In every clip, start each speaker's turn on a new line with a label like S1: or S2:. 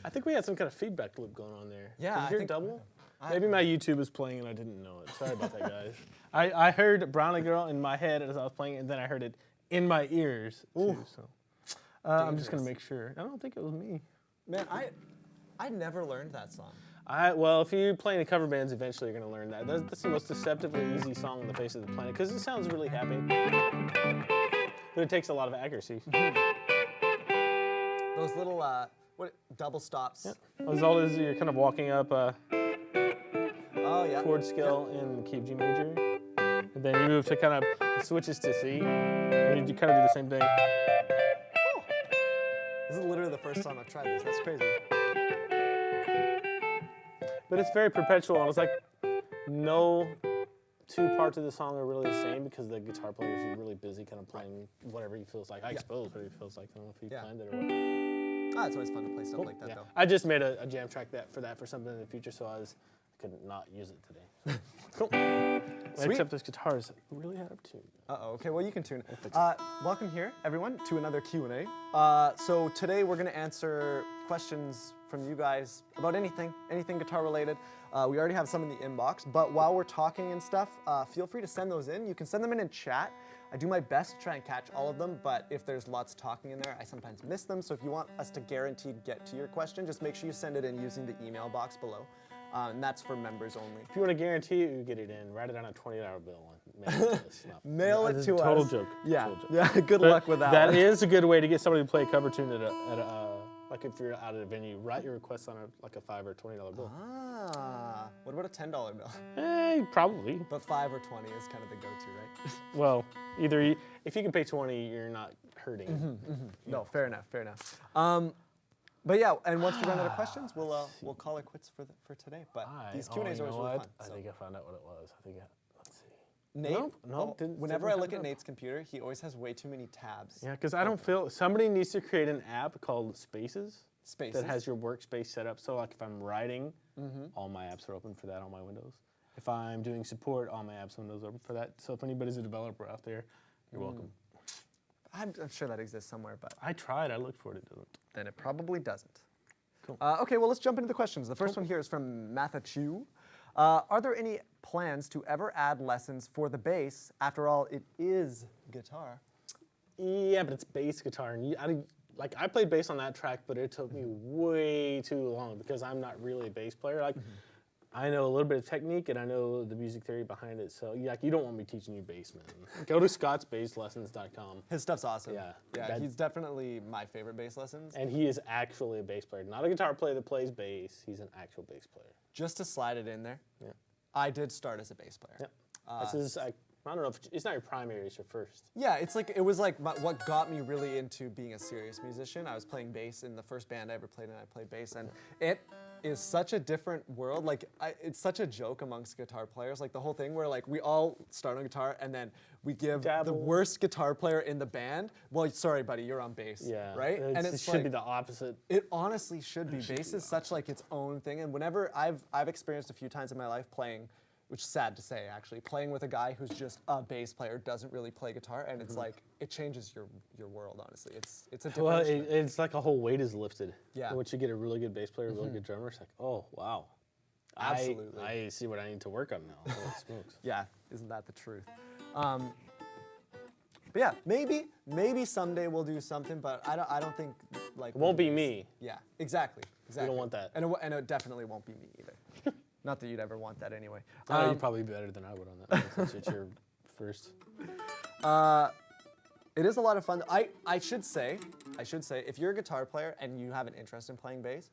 S1: I think we had some kind of feedback loop going on there.
S2: Yeah,
S1: Did you
S2: I
S1: hear
S2: think
S1: double? Maybe my YouTube was playing and I didn't know it. Sorry about that, guys. I heard Brownie Girl in my head as I was playing it, and then I heard it in my ears too. So I'm just gonna make sure. I don't think it was me.
S2: Man, I never learned that song.
S1: Well, if you play in cover bands, eventually you're gonna learn that. That's the most deceptively easy song on the face of the planet because it sounds really happy, but it takes a lot of accuracy.
S2: Those little double stops.
S1: Yep. As all as you're kind of walking up chord scale in key of G major, and then you move to kind of switches to C, and you kind of do the same thing.
S2: Oh. This is literally the first time I've tried this. That's crazy.
S1: But it's very perpetual, and it's like no two parts of the song are really the same because the guitar player is really busy kind of playing whatever he feels like. I suppose whatever he feels like. I don't know if he planned it or what.
S2: It's always fun to play stuff like that, though.
S1: I just made a jam track for something in the future, so I could not use it today. Cool. Except this guitar is really out of tune.
S2: Okay, well you can tune it. Welcome here, everyone, to another Q&A. So today we're gonna answer questions from you guys about anything guitar related. We already have some in the inbox, but while we're talking and stuff, feel free to send those in. You can send them in chat. I do my best to try and catch all of them, but if there's lots of talking in there, I sometimes miss them. So if you want us to guaranteed get to your question, just make sure you send it in using the email box below. And that's for members only.
S1: If you want to guarantee you get it in, write it on a $20 bill and mail it to us.
S2: Mail it to us.
S1: Total joke.
S2: Yeah.
S1: Total joke.
S2: Yeah. Good luck with that.
S1: That is a good way to get somebody to play a cover tune at a like if you're out at a venue, write your request on a $5 or $20 bill.
S2: What about a $10 bill?
S1: Probably.
S2: But 5 or 20 is kind of the go-to, right?
S1: Well, if you can pay 20, you're not hurting.
S2: No, fair enough. But yeah, and once we run out of questions, we'll call it quits for today. But these Q&As are always really fun.
S1: I think I found out what it was. Let's see.
S2: Nate?
S1: Nope.
S2: Whenever I look at Nate's computer, he always has way too many tabs.
S1: Yeah, because I don't feel, somebody needs to create an app called Spaces.
S2: Spaces?
S1: That has your workspace set up. So like if I'm writing, all my apps are open for that on my Windows. If I'm doing support, all my apps windows are open for that. So if anybody's a developer out there, you're welcome.
S2: I'm sure that exists somewhere, but
S1: I tried. I looked for it. It doesn't.
S2: Then it probably doesn't.
S1: Cool.
S2: Okay, well, let's jump into the questions. The first one here is from Mathachu. Are there any plans to ever add lessons for the bass? After all, it is guitar.
S1: Yeah, but it's bass guitar. And I played bass on that track, but it took me way too long because I'm not really a bass player. I know a little bit of technique and I know the music theory behind it. So you don't want me teaching you bass, man. Go to scottsbasslessons.com.
S2: His stuff's awesome.
S1: Yeah.
S2: He's definitely my favorite bass lessons.
S1: And he is actually a bass player. Not a guitar player that plays bass. He's an actual bass player.
S2: Just to slide it in there,
S1: yeah.
S2: I did start as a bass player.
S1: Yeah. This is, I don't know if it's not your primary, it's your first.
S2: Yeah, it was like what got me really into being a serious musician. I was playing bass in the first band I ever played in. I played bass, and it is such a different world. It's such a joke amongst guitar players. Like the whole thing where we all start on guitar and then we give the worst guitar player in the band. Well, sorry, buddy, you're on bass.
S1: Yeah.
S2: Right?
S1: And it should be the opposite.
S2: It honestly should be. Bass is such its own thing. And whenever I've experienced a few times in my life playing, which is sad to say actually, playing with a guy who's just a bass player, doesn't really play guitar, and it's it changes your world, honestly. It's a different.
S1: Well, it's like a whole weight is lifted.
S2: Yeah.
S1: Once you get a really good bass player, a really good drummer, it's like, oh wow.
S2: Absolutely.
S1: I see what I need to work on now. Holy smokes.
S2: Yeah, isn't that the truth? But yeah, maybe someday we'll do something, but I don't think
S1: it won't be me.
S2: Yeah, exactly.
S1: You don't want that.
S2: And it definitely won't be me either. Not that you'd ever want that anyway.
S1: I know you'd probably be better than I would on that since it's your first.
S2: It is a lot of fun. I should say, if you're a guitar player and you have an interest in playing bass,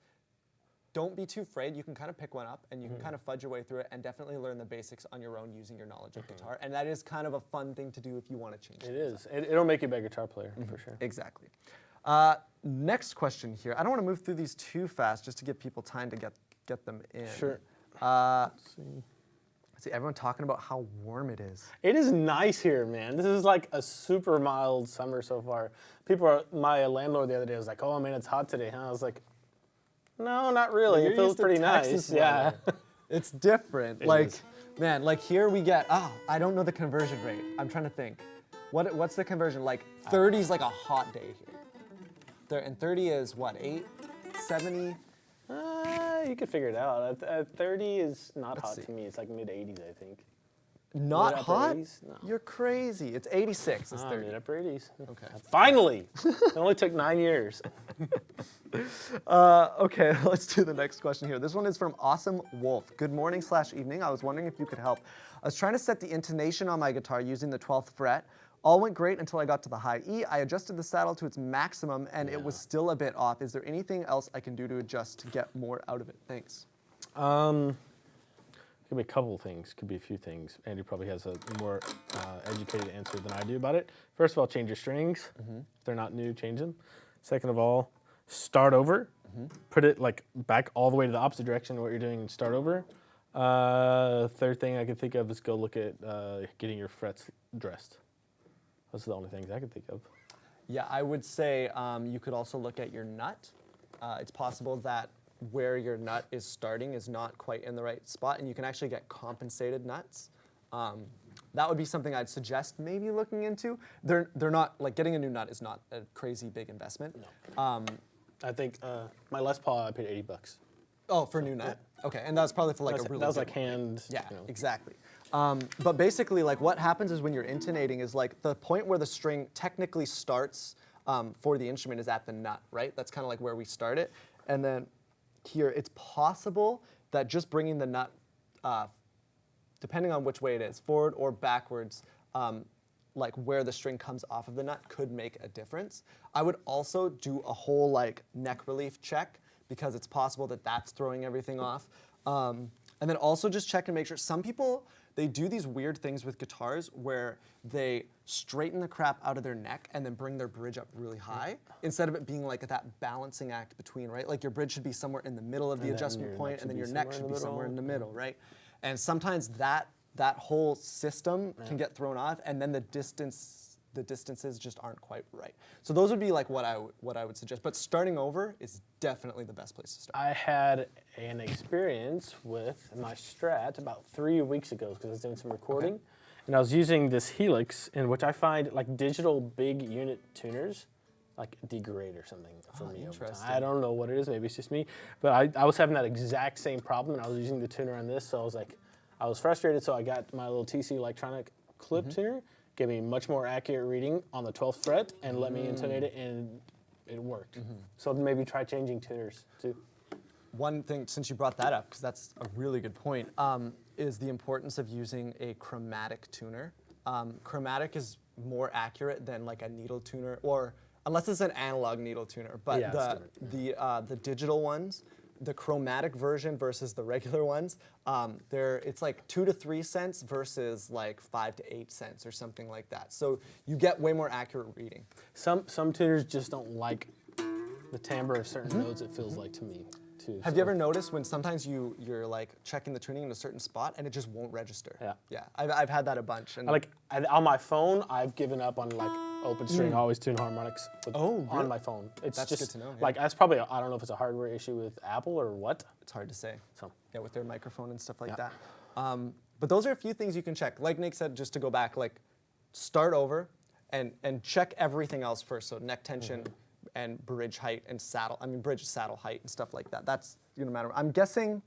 S2: don't be too afraid. You can kind of pick one up and you can kind of fudge your way through it and definitely learn the basics on your own using your knowledge of guitar. And that is kind of a fun thing to do if you want to change
S1: it. It is. It'll make you a better guitar player, for sure.
S2: Exactly. Next question here. I don't want to move through these too fast just to give people time to get them in.
S1: Sure.
S2: Let's see, everyone talking about how warm it is.
S1: It is nice here, man. This is like a super mild summer so far. My landlord the other day was like, oh man, it's hot today, huh? I was like, no, not really. It feels pretty nice. Yeah.
S2: It's different. Man, here we get, I don't know the conversion rate. I'm trying to think. What's the conversion? 30 is like a hot day here. And 30 is what, 8? 70?
S1: You could figure it out. At 30 is not
S2: Let's
S1: hot
S2: see.
S1: to me. It's like mid-80s, I think.
S2: Not
S1: Mid-upper
S2: hot?
S1: 80s? No.
S2: You're crazy. It's 86. It's 30.
S1: Mid-upper 80s.
S2: Okay.
S1: Finally! It only took 9 years.
S2: Okay, let's do the next question here. This one is from Awesome Wolf. Good morning / evening. I was wondering if you could help. I was trying to set the intonation on my guitar using the 12th fret. All went great until I got to the high E. I adjusted the saddle to its maximum and it was still a bit off. Is there anything else I can do to adjust to get more out of it? Thanks.
S1: Could be a couple of things. Could be a few things. Andy probably has a more educated answer than I do about it. First of all, change your strings. If they're not new, change them. Second of all, start over. Put it like back all the way to the opposite direction of what you're doing and start over. Third thing I can think of is go look at getting your frets dressed. Those are the only things I can think of.
S2: Yeah, I would say you could also look at your nut. It's possible that where your nut is starting is not quite in the right spot, and you can actually get compensated nuts. That would be something I'd suggest maybe looking into. They're not, like getting a new nut is not a crazy big investment.
S1: No. I think my Les Paul I paid $80.
S2: Oh, for a new nut? Okay, and that's probably for like a really
S1: that was
S2: good
S1: like hand.
S2: Yeah,
S1: you know.
S2: exactly. But basically, like what happens is when you're intonating is like the point where the string technically starts for the instrument is at the nut, right? That's kind of like where we start it. And then here, it's possible that just bringing the nut, depending on which way it is, forward or backwards, like where the string comes off of the nut could make a difference. I would also do a whole like neck relief check because it's possible that that's throwing everything off. And then also just check and make sure. Some people, they do these weird things with guitars where they straighten the crap out of their neck and then bring their bridge up really high instead of it being like that balancing act between, right? Like your bridge should be somewhere in the middle of the adjustment point and then your neck should be somewhere in the middle, right? And sometimes that whole system can get thrown off and then the distances just aren't quite right. So those would be like what I would suggest. But starting over is definitely the best place to start.
S1: I had an experience with my Strat about 3 weeks ago because I was doing some recording. And I was using this Helix, in which I find like digital big unit tuners like degrade or something for me over time. I don't know what it is, maybe it's just me. But I was having that exact same problem and I was using the tuner on this, so I was like, I was frustrated, so I got my little TC electronic clip tuner, gave me much more accurate reading on the 12th fret and let me intonate it and it worked. So maybe try changing tuners too.
S2: One thing, since you brought that up, because that's a really good point, is the importance of using a chromatic tuner. Chromatic is more accurate than like a needle tuner, or unless it's an analog needle tuner. But
S1: Yeah,
S2: the digital ones, the chromatic version versus the regular ones, it's like 2 to 3 cents versus like 5 to 8 cents or something like that. So you get way more accurate reading.
S1: Some tuners just don't like the timbre of certain notes, it feels like to me.
S2: Have you ever noticed when sometimes you're like checking the tuning in a certain spot and it just won't register?
S1: Yeah.
S2: Yeah, I've had that a bunch. And
S1: on my phone, I've given up on like open string, always tune harmonics on my phone. It's
S2: That's
S1: just
S2: good to know, yeah.
S1: like that's probably I don't know if it's a hardware issue with Apple or what.
S2: it's hard to say.
S1: So
S2: Yeah, with their microphone and stuff like that. But those are a few things you can check. Like Nick said, just to go back, like start over and check everything else first. So neck tension and bridge height and saddle. I mean bridge saddle height and stuff like that. That's gonna matter. I'm guessing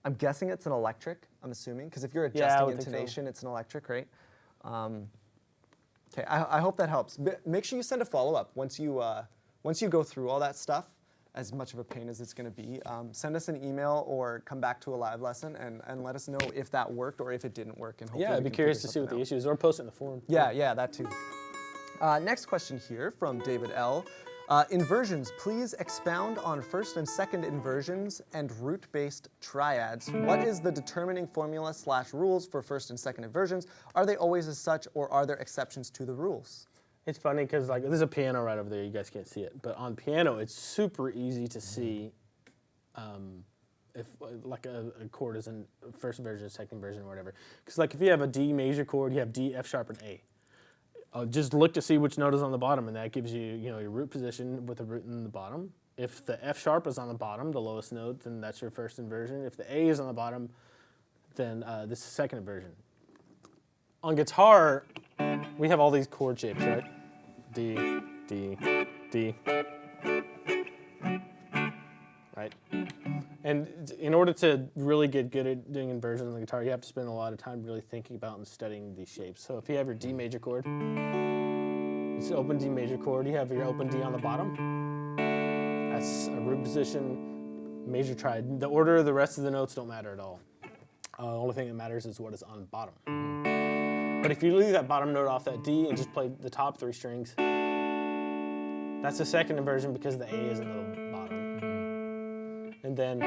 S2: it's an electric. I'm assuming because if you're adjusting intonation, it's an electric, right? Okay, I hope that helps. Make sure you send a follow-up once you go through all that stuff. As much of a pain as it's going to be, send us an email or come back to a live lesson and let us know if that worked or if it didn't work. And hopefully
S1: I'd be curious to see what the issue is, or post it in the forum.
S2: Yeah, that too. Next question here from David L. Inversions, please expound on first and second inversions and root-based triads. What is the determining formula / rules for first and second inversions? Are they always as such, or are there exceptions to the rules?
S1: It's funny because like there's a piano right over there. You guys can't see it, but on piano, it's super easy to see if like a chord is in first version, second version, or whatever. Because like if you have a D major chord, you have D, F sharp, and A. Just look to see which note is on the bottom, and that gives you your root position with the root in the bottom. If the F sharp is on the bottom, the lowest note, then that's your first inversion. If the A is on the bottom, then this is second inversion. On guitar, we have all these chord shapes, right? D, D, D. right? And in order to really get good at doing inversions on the guitar, you have to spend a lot of time really thinking about and studying these shapes. So if you have your D major chord, it's an open D major chord. You have your open D on the bottom. That's a root position, major triad. The order of the rest of the notes don't matter at all. The only thing that matters is what is on bottom. But if you leave that bottom note off that D and just play the top 3 strings, that's the second inversion because the A is in the bottom. And then,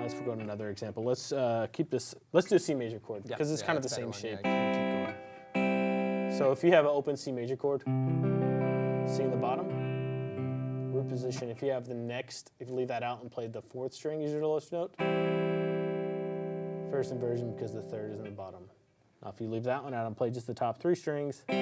S1: let's go to another example. Let's keep this, let's do a C major chord because it's kind of the same shape.
S2: Yeah, keep going.
S1: So if you have an open C major chord, C in the bottom, root position. If you have the next, if you leave that out and play the 4th string as your lowest note, first inversion because the 3rd is in the bottom. Now if you leave that one out and play just the top 3 strings, G,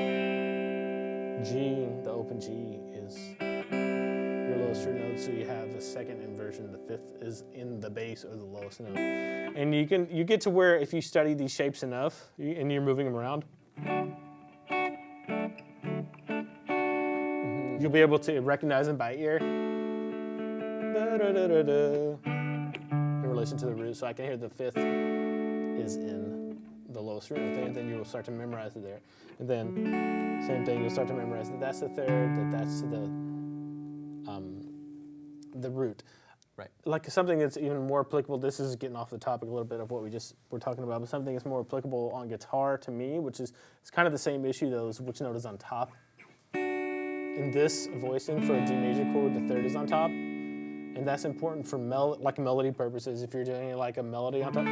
S1: the open G is your lowest root note, so you have a second inversion. The 5th is in the bass or the lowest note. And you get to where if you study these shapes enough and you're moving them around, you'll be able to recognize them by ear in relation to the root. So I can hear the 5th is in the lowest root note, and then you will start to memorize it there. And then same thing, you'll start to memorize that that's the 3rd, that that's the root.
S2: Right.
S1: Like something that's even more applicable, this is getting off the topic a little bit of what we just were talking about, but something that's more applicable on guitar to me, which is it's kind of the same issue though, is which note is on top. In this voicing for a D major chord, the 3rd is on top, and that's important for melody purposes. If you're doing like a melody on top,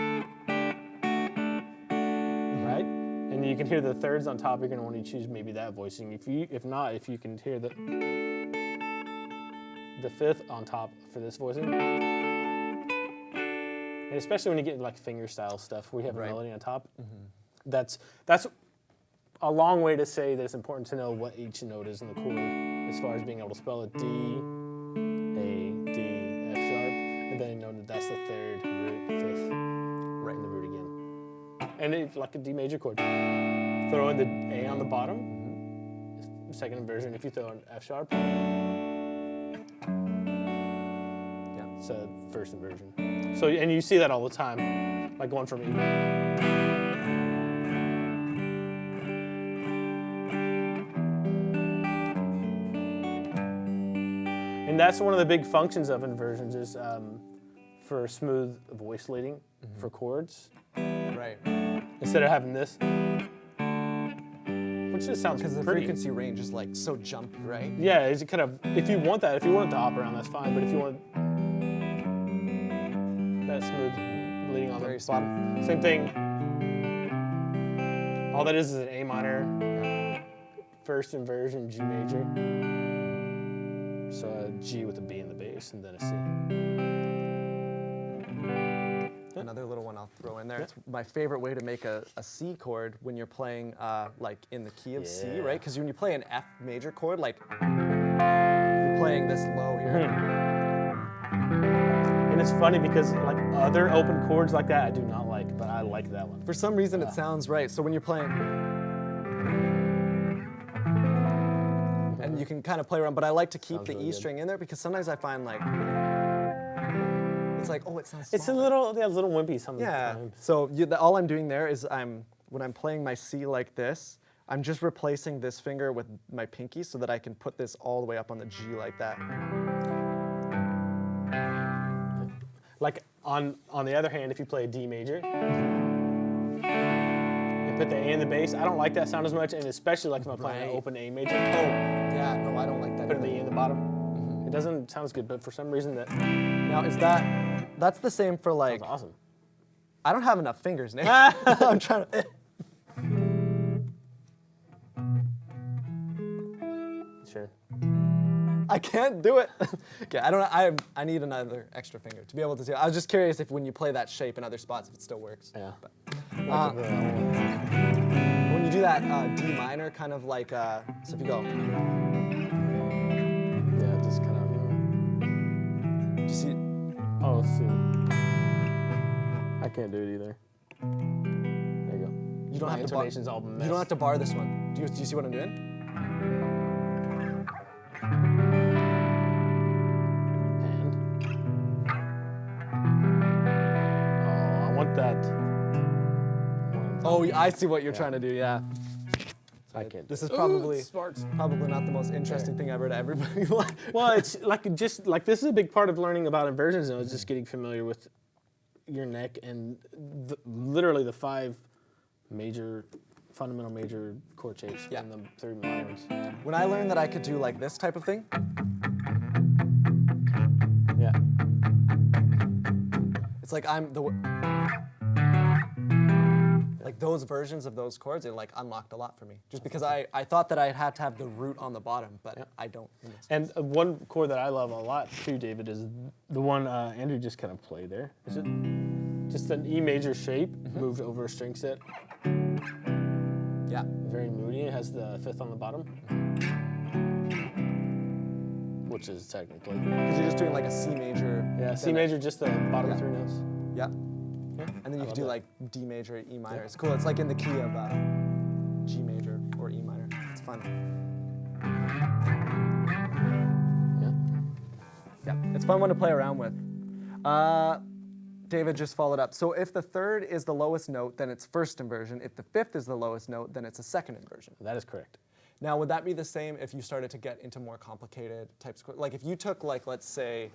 S1: right? And you can hear the 3rds on top, you're going to want to choose maybe that voicing. If not, if you can hear the 5th on top for this voicing, and especially when you get like finger style stuff, where you have a melody on top, that's a long way to say that it's important to know what each note is in the chord, as far as being able to spell it: D, A, D, F sharp, and then you know that that's the 3rd root, 5th, right in the root again. And if like a D major chord, throw in the A on the bottom, second inversion. If you throw an F sharp, it's a first inversion. So, and you see that all the time, like going from E. And that's one of the big functions of inversions is for smooth voice leading for chords.
S2: Right.
S1: Instead of having this, which just sounds
S2: Because the
S1: pretty.
S2: frequency range is like so jumpy, right?
S1: Yeah, it's kind of, if you want that, if you want it to hop around, that's fine. But if you want that smooth leading on the bottom, same thing. All that is an A minor, first inversion, G major. So a G with a B in the bass, and then a C.
S2: Another little one I'll throw in there. It's my favorite way to make a C chord when you're playing like in the key of C, right? Because when you play an F major chord, like you're playing this low here.
S1: And it's funny because like other open chords like that I do not like, but I like that one.
S2: For some reason it sounds right. So when you're playing, and you can kind of play around, but I like to keep the
S1: really
S2: E
S1: good.
S2: string in there because sometimes I find like, it's like, oh, it sounds
S1: It's a
S2: smaller.
S1: little wimpy sometimes.
S2: Yeah. So all I'm doing there is when I'm playing my C like this, I'm just replacing this finger with my pinky so that I can put this all the way up on the G like that.
S1: Like on the other hand, if you play a D major and put the A in the bass, I don't like that sound as much, and especially like if I'm playing an open A major.
S2: Yeah, no, I don't like that.
S1: Put the E in the bottom. It doesn't sound as good, but for some reason
S2: Now that's the same for like,
S1: sounds awesome.
S2: I don't have enough fingers, Nick. I'm trying to.
S1: Sure.
S2: I can't do it. Okay, I don't. I need another extra finger to be able to do. I was just curious if when you play that shape in other spots, if it still works.
S1: Yeah.
S2: But, when you do that D minor, kind of like so if you go,
S1: Yeah, just kind of.
S2: do you see?
S1: Oh, let's see. I can't do it either. There you go.
S2: You don't
S1: My
S2: have to bar.
S1: intonation's all
S2: You
S1: messed.
S2: don't have to bar this one. Do you see what I'm doing?
S1: And
S2: Oh, I see what you're trying to do. Yeah.
S1: I can't.
S2: This is probably
S1: sparks.
S2: probably not the most interesting thing ever to everybody.
S1: Well, it's like just like this is a big part of learning about inversions. Though, is just getting familiar with your neck and literally the 5 fundamental major chord shapes and the 3 minor ones.
S2: When I learned that I could do like this type of thing,
S1: Yeah.
S2: it's like like those versions of those chords, it like unlocked a lot for me. Just because I thought that I had to have the root on the bottom, but I don't.
S1: And one chord that I love a lot too, David, is the one Andrew just kind of played there. Is it just an E major shape moved over a string set?
S2: Yeah.
S1: Very moody. It has the 5th on the bottom, which is technically.
S2: Because you're just doing like a C major.
S1: Yeah, C major, just the bottom 3 notes.
S2: Yeah. And then you can do
S1: that.
S2: like D major, E minor. It's cool. It's like in the key of G major or E minor. It's fun. Yeah. It's a fun one to play around with. David just followed up. So if the 3rd is the lowest note, then it's first inversion. If the 5th is the lowest note, then it's a second inversion.
S1: That is correct.
S2: Now, would that be the same if you started to get into more complicated types of chords? Like if you took like, let's say,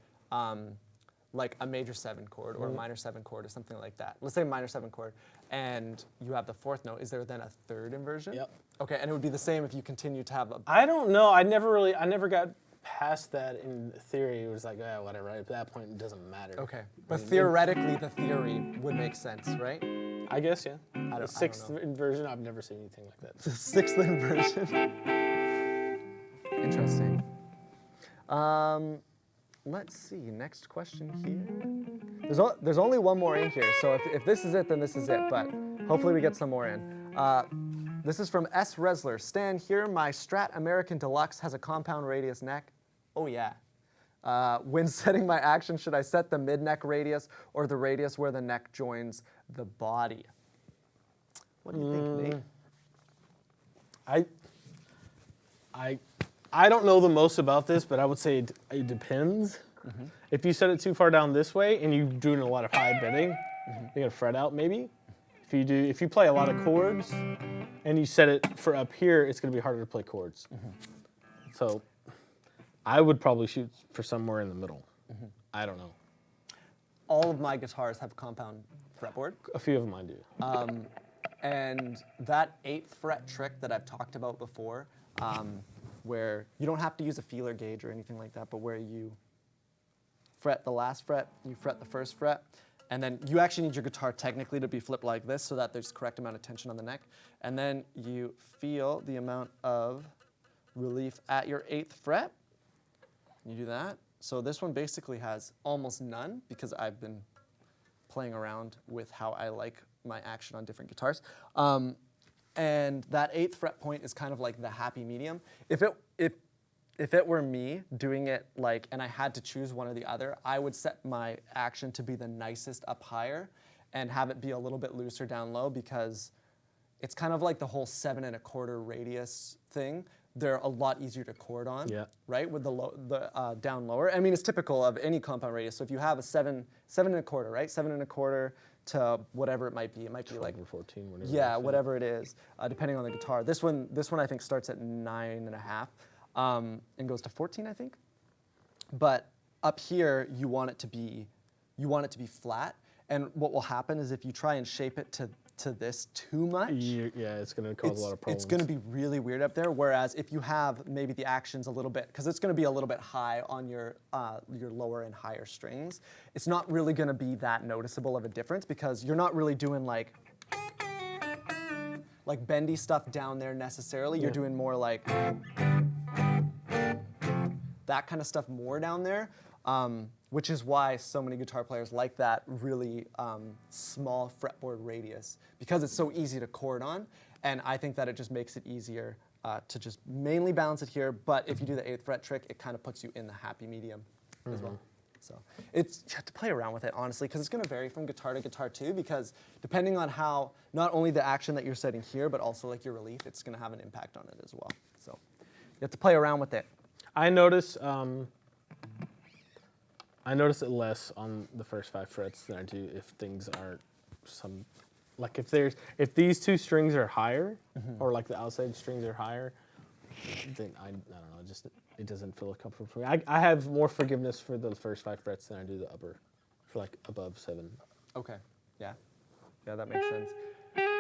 S2: like a major 7 chord or a minor 7 chord or something like that. Let's say a minor 7 chord, and you have the 4th note. Is there then a 3rd inversion?
S1: Yep.
S2: Okay, and it would be the same if you continue to have a.
S1: I don't know. I never got past that in theory. It was like, whatever. At that point, it doesn't matter.
S2: Okay, but theoretically, the theory would make sense, right?
S1: I guess, yeah.
S2: I
S1: The
S2: don't
S1: 6th
S2: know.
S1: inversion, I've never seen anything like that.
S2: The 6th inversion. Interesting. Let's see. Next question here. There's only one more in here, so if this is it, then this is it. But hopefully we get some more in. This is from S. Resler. Stan, here my Strat American Deluxe has a compound radius neck. Oh yeah. When setting my action, should I set the mid-neck radius or the radius where the neck joins the body? What do you think, Nate?
S1: I don't know the most about this, but I would say it depends. If you set it too far down this way and you're doing a lot of high bending, you're gonna fret out maybe. If you play a lot of chords and you set it for up here, it's gonna be harder to play chords. So I would probably shoot for somewhere in the middle. I don't know.
S2: All of my guitars have compound fretboard.
S1: A few of mine do.
S2: And that 8th fret trick that I've talked about before, where you don't have to use a feeler gauge or anything like that, but where you fret the last fret, you fret the first fret, and then you actually need your guitar technically to be flipped like this so that there's correct amount of tension on the neck. And then you feel the amount of relief at your 8th fret. You do that. So this one basically has almost none because I've been playing around with how I like my action on different guitars. And that 8th fret point is kind of like the happy medium. If it were me doing it like, and I had to choose one or the other, I would set my action to be the nicest up higher and have it be a little bit looser down low because it's kind of like the whole 7 1/4 radius thing. They're a lot easier to chord on, right? With the down lower. I mean, it's typical of any compound radius. So if you have a 7 1/4, right? 7 1/4 to whatever it might be. It might be like
S1: 14, whatever.
S2: Yeah, whatever it is, depending on the guitar. This one I think starts at 9 1/2 and goes to 14, I think. But up here, you want it to be flat. And what will happen is if you try and shape it to this too much,
S1: yeah, it's going to cause a lot of problems.
S2: It's going to be really weird up there. Whereas if you have maybe the actions a little bit, because it's going to be a little bit high on your lower and higher strings, it's not really going to be that noticeable of a difference because you're not really doing like bendy stuff down there necessarily. You're doing more like that kind of stuff more down there. Which is why so many guitar players like that really small fretboard radius because it's so easy to chord on, and I think that it just makes it easier to just mainly balance it here, but if you do the 8th fret trick, it kind of puts you in the happy medium as well. So you have to play around with it, honestly, because it's going to vary from guitar to guitar too, because depending on how, not only the action that you're setting here, but also like your relief, it's going to have an impact on it as well. So you have to play around with it.
S1: I notice it less on the first 5 frets than I do if things aren't like if these two strings are higher, or like the outside strings are higher, then I don't know, it doesn't feel comfortable for me. I have more forgiveness for the first 5 frets than I do the upper, for like above 7.
S2: Okay. Yeah, that makes sense.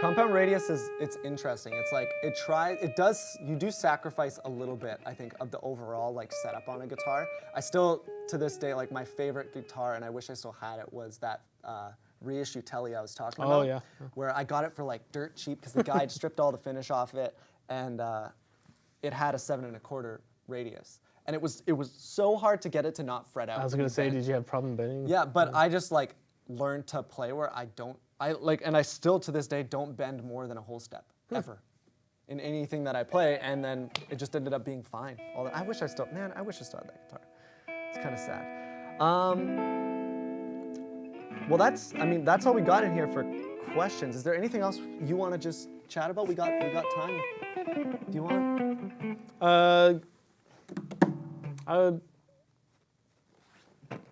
S2: Compound radius it's interesting. It's like you do sacrifice a little bit, I think, of the overall like setup on a guitar. I still, to this day, like my favorite guitar, and I wish I still had it, was that reissue Telly I was talking about.
S1: Oh yeah.
S2: Where I got it for like dirt cheap because the guy had stripped all the finish off it, and it had a 7 1/4 radius. And it was so hard to get it to not fret out.
S1: I was gonna say, did you have problem bending?
S2: Yeah, but I just like learned to play where and I still to this day don't bend more than a whole step ever in anything that I play, and then it just ended up being fine. I wish I still had that guitar. It's kind of sad. Well, that's all we got in here for questions. Is there anything else you want to just chat about? We got time. Do you want?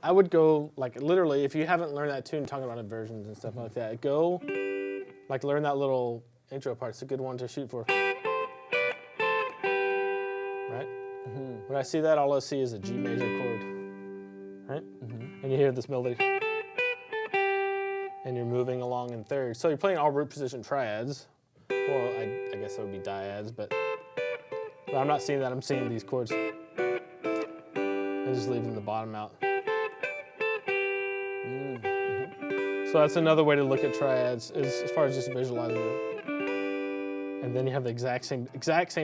S1: I would go, like, literally, if you haven't learned that tune, talking about inversions and stuff like that, go, like, learn that little intro part. It's a good one to shoot for. Right? When I see that, all I see is a G major chord. Right? And you hear this melody. And you're moving along in thirds. So you're playing all root position triads. Well, I guess that would be dyads, but I'm not seeing that. I'm seeing these chords. I'm just leaving the bottom out. So that's another way to look at triads, as far as just visualizing it. And then you have the exact same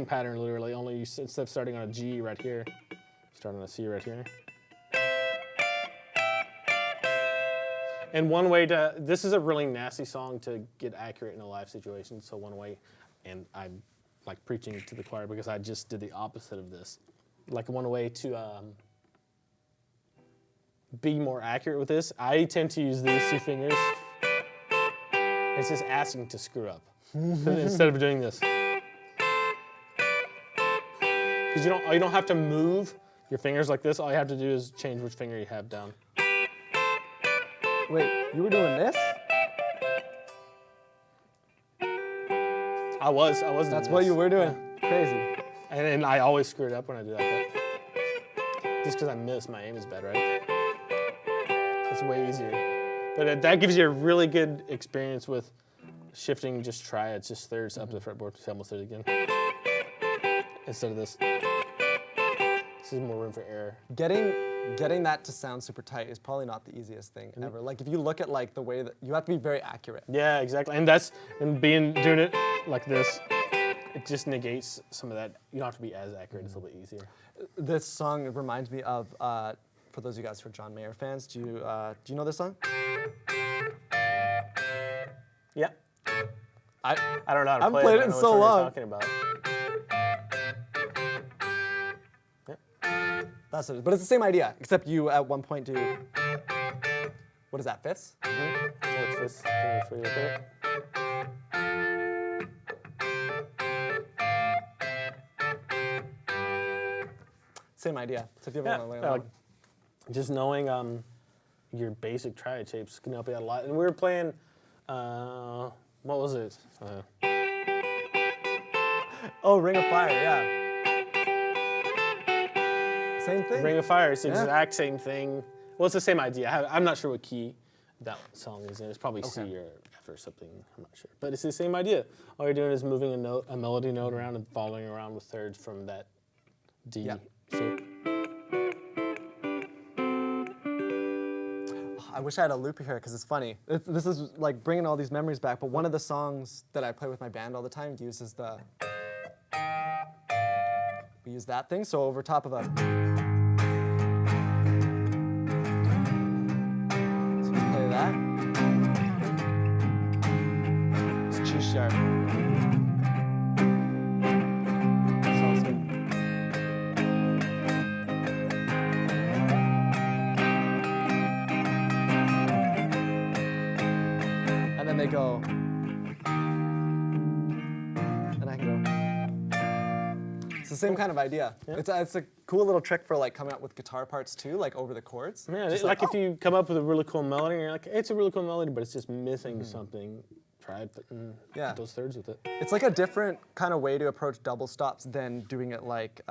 S1: pattern, literally, only instead of starting on a G right here, start on a C right here. And one way this is a really nasty song to get accurate in a live situation, so one way, and I'm like preaching to the choir because I just did the opposite of this. Like one way to be more accurate with this, I tend to use these 2 fingers. It's just asking to screw up instead of doing this. Because you don't have to move your fingers like this. All you have to do is change which finger you have down.
S2: Wait, you were doing this?
S1: I was doing
S2: That's
S1: this.
S2: what you were doing?
S1: Yeah.
S2: Crazy.
S1: And I always screw it up when I do that. Just because I miss, my aim is bad, right? It's way easier. But that gives you a really good experience with shifting just triads, just thirds up the fretboard. Just almost did it again. Instead of this. This is more room for error.
S2: Getting that to sound super tight is probably not the easiest thing ever. Like if you look at like the way that you have to be very accurate.
S1: Yeah, exactly. And doing it like this, it just negates some of that. You don't have to be as accurate. It's a little bit easier.
S2: This song reminds me of, for those of you guys who are John Mayer fans, do you know this song?
S1: Yeah. I don't know how to
S2: I haven't
S1: play
S2: played
S1: it.
S2: it in
S1: I know
S2: so
S1: what
S2: long.
S1: you're talking about.
S2: That's it. But it's the same idea, except you at one point do, what is that, fifths?
S1: So it's this. Can you look at it?
S2: Same idea. So if you ever
S1: Yeah,
S2: want to learn
S1: like, just knowing your basic triad shapes can help you out a lot. And we were playing, what was it?
S2: Oh, Ring of Fire, yeah. Same thing.
S1: Ring of Fire, it's the exact same thing. Well, it's the same idea. I'm not sure what key that song is in. It's probably C or F or something. I'm not sure. But it's the same idea. All you're doing is moving a melody note around and following around with thirds from that D shape.
S2: I wish I had a loop here because it's funny. This is like bringing all these memories back, but one of the songs that I play with my band all the time uses we use that thing, so over top of a... So we play that. It's G sharp. Sounds good. And then they go, and I can go. It's the same kind of idea. Yeah. It's a cool little trick for like coming up with guitar parts too, like over the chords.
S1: Yeah, like if you come up with a really cool melody and you're like, hey, it's a really cool melody, but it's just missing something tried putting
S2: Yeah.
S1: those thirds with it.
S2: It's like a different kind of way to approach double stops than doing it like,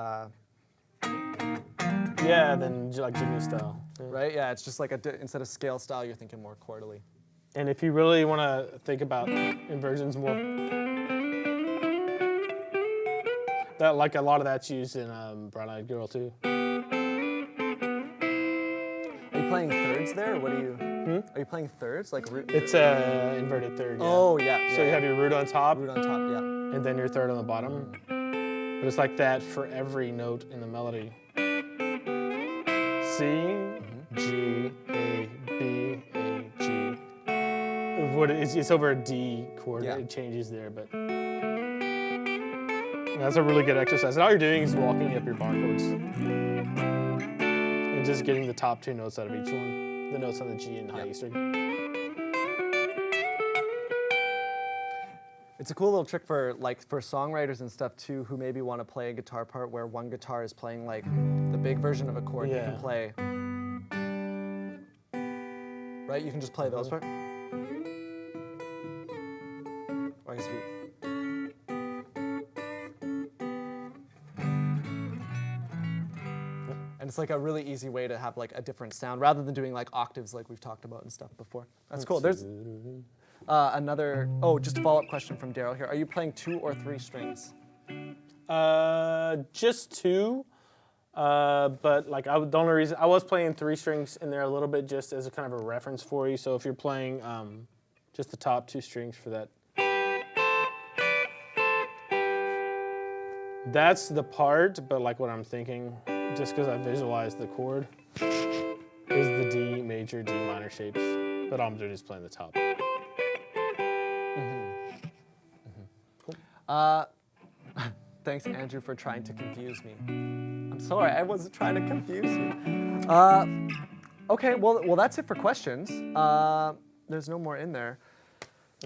S1: Yeah, then like jimmy style. Yeah.
S2: right? Yeah, it's just like instead of scale style, you're thinking more quarterly.
S1: And if you really want to think about inversions more, that like a lot of that's used in Brown Eyed Girl too.
S2: Are you playing thirds there? Or what are you? Are you playing thirds like root?
S1: It's a inverted third. Yeah.
S2: Oh yeah.
S1: So you have your root on top,
S2: root on top. Yeah.
S1: and then your third on the bottom. But it's like that for every note in the melody. C, G, A, B, A, G. It's over a D chord.
S2: Yeah.
S1: It changes there, but that's a really good exercise. And all you're doing is walking up your bar chords and just getting the top 2 notes out of each one. The notes on the G and high E string.
S2: It's a cool little trick for songwriters and stuff too, who maybe want to play a guitar part where one guitar is playing like the big version of a chord. You can play, right? You can just play those parts. Or I guess and it's like a really easy way to have like a different sound rather than doing like octaves like we've talked about and stuff before. That's cool. There's another, just a follow-up question from Daryl here. Are you playing 2 or 3 strings?
S1: Just 2. But like the only reason I was playing 3 strings in there a little bit just as a kind of a reference for you. So if you're playing just the top 2 strings for that, that's the part. But like what I'm thinking, just because I visualized the chord, is the D major, D minor shapes. But all I'm doing is playing the top.
S2: Cool. Thanks, Andrew, for trying to confuse me. I'm sorry, I wasn't trying to confuse you. Okay, well, that's it for questions. There's no more in there.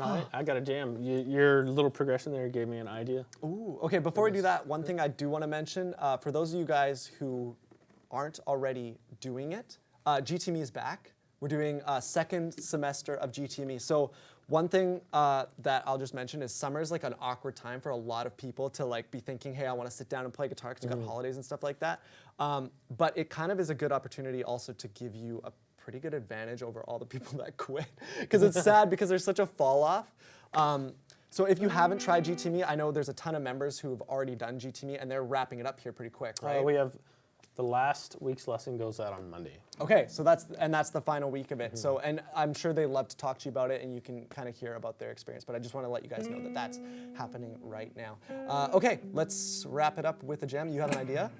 S1: All right, I got a jam. Your little progression there gave me an idea.
S2: Ooh, okay, before we do that, one thing I do want to mention, for those of you guys who aren't already doing it, GTME is back. We're doing a second semester of GTME. So one thing that I'll just mention is summer is like an awkward time for a lot of people to like be thinking, hey, I want to sit down and play guitar because we've got holidays and stuff like that. But it kind of is a good opportunity also to give you a pretty good advantage over all the people that quit. Because it's sad because there's such a fall off. So if you haven't tried GTME, I know there's a ton of members who have already done GTME and they're wrapping it up here pretty quick, right?
S1: We have the last week's lesson goes out on Monday.
S2: Okay, so that's the final week of it. So, and I'm sure they love to talk to you about it, and you can kind of hear about their experience. But I just want to let you guys know that that's happening right now. Okay, let's wrap it up with a jam. You have an idea?